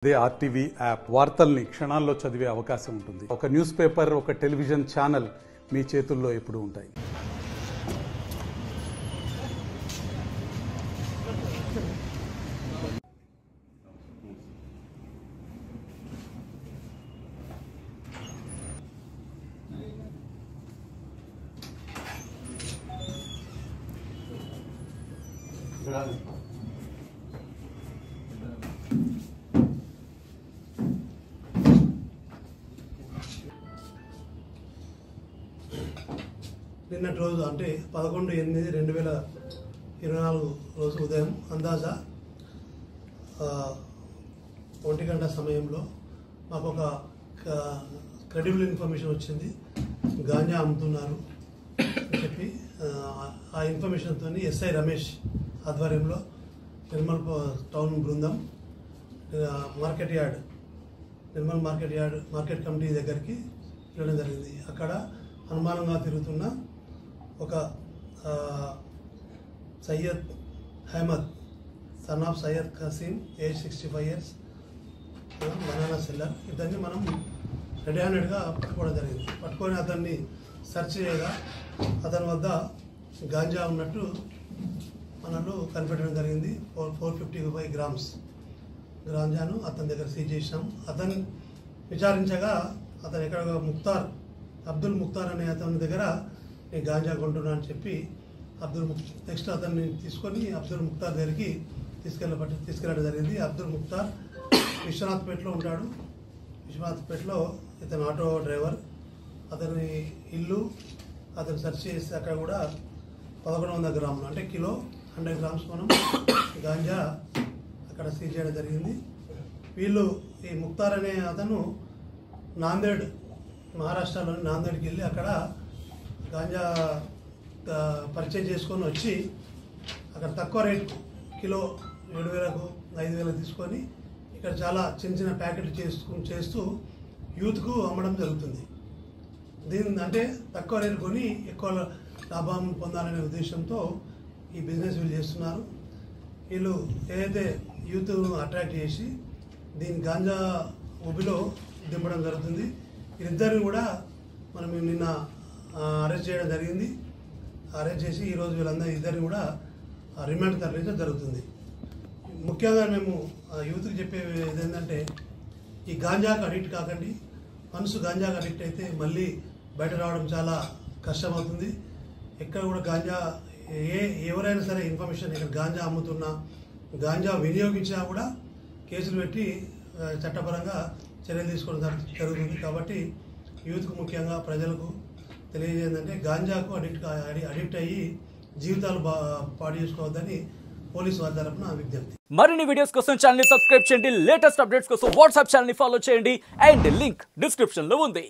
అదే RTV app వార్తల్ని క్షణాల్లో చదివే అవకాశం ఉంటుంది. ఒక న్యూస్ పేపర్, ఒక టెలివిజన్ ఛానల్ మీ చేతుల్లో ఎప్పుడూ ఉంటాయి. నిన్నటి రోజు అంటే 11/8/2024 రోజు ఉదయం అందాజా 1 గంట సమయంలో మాకు ఒక క్రెడిబుల్ ఇన్ఫర్మేషన్ వచ్చింది. గాంజా అమ్ముతున్నారు అని చెప్పి ఆ ఇన్ఫర్మేషన్తో ఎస్ఐ రమేష్ ఆధ్వర్యంలో నిర్మల్ టౌన్ బృందం నిర్మల్ మార్కెట్ కమిటీ దగ్గరికి వెళ్ళడం జరిగింది. అక్కడ అనుమానంగా తిరుగుతున్న ఒక Syed Ahmed son of Syed Khasim, age 65 years, banana seller. ఇద్దరిని మనం రెడీ హ్యాండెడ్గా పట్టుకోవడం జరిగింది. పట్టుకొని అతన్ని సెర్చ్ చేయగా అతని వద్ద గాంజా ఉన్నట్టు మనలో కనిపెట్టడం జరిగింది. 455 grams గాంజాను అతని దగ్గర సీజ్ చేసినాం. అతన్ని విచారించగా అతను ఎక్కడ అబ్దుల్ ముఖ్తార్ అనే అతని దగ్గర నేను గాంజా కొంటున్నా అని చెప్పి నెక్స్ట్ అతన్ని తీసుకొని అబ్దుల్ ముఖ్తార్ దగ్గరికి తీసుకెళ్ళడం జరిగింది. అబ్దుల్ ముఖ్తార్ విశ్వనాథ్పేటలో ఉంటాడు. విశ్వనాథ్పేటలో ఇతను ఆటో డ్రైవర్. అతని ఇల్లు అతను సెర్చ్ చేస్తే అక్కడ కూడా 1100 grams అంటే కిలో 100 grams మనం గాంజా అక్కడ సీజ్ చేయడం జరిగింది. వీళ్ళు ఈ ముఖ్తార్ అనే అతను నాందేడ్, మహారాష్ట్రలోని నాందేడ్కి వెళ్ళి అక్కడ గాంజా పర్చేజ్ చేసుకొని వచ్చి అక్కడ తక్కువ రేటు కిలో 7,000కు 5,000 తీసుకొని ఇక్కడ చాలా చిన్న ప్యాకెట్లు చేస్తూ యూత్కు అమ్మడం జరుగుతుంది. అంటే తక్కువ రేటు కొని ఎక్కువ లాభం పొందాలనే ఉద్దేశంతో ఈ బిజినెస్ వీళ్ళు చేస్తున్నారు. వీళ్ళు ఏదైతే యూత్ను అట్రాక్ట్ చేసి దీని గాంజా ఊబిలో దింపడం జరుగుతుంది. వీరిద్దరిని కూడా మనం నిన్న అరెస్ట్ చేయడం జరిగింది. అరెస్ట్ చేసి ఈరోజు ఇద్దరిని కూడా రిమాండ్ తరలించడం జరుగుతుంది. ముఖ్యంగా మేము యూత్కి చెప్పేది ఏంటంటే ఈ గాంజాకు అడిక్ట్ కాకండి. మనసు గాంజాకు అడిక్ట్ అయితే మళ్ళీ బయట రావడం చాలా కష్టమవుతుంది. ఎక్కడ కూడా గాంజా ఎవరైనా సరే ఇన్ఫర్మేషన్ ఇక్కడ గాంజా అమ్ముతున్నా, గాంజా వినియోగించినా కూడా కేసులు పెట్టి చట్టపరంగా చర్యలు తీసుకోవడం జరుగుతుంది. కాబట్టి యూత్కు ముఖ్యంగా ప్రజలకు తెలియజేయందంటే గాంజాకు అడిక్ట్ అయ్యి జీవితాలు పాడు చేసుకోవద్దని పోలీసు వారి తరపున విజ్ఞప్తి. మరిన్ని వీడియోస్ కోసం ఛానల్ ని సబ్స్క్రైబ్ చేయండి. లేటెస్ట్ అప్డేట్స్ కోసం వాట్సాప్ ఛానల్ ని ఫాలో చేయండి. అండ్ లింక్ డిస్క్రిప్షన్ లో ఉంది.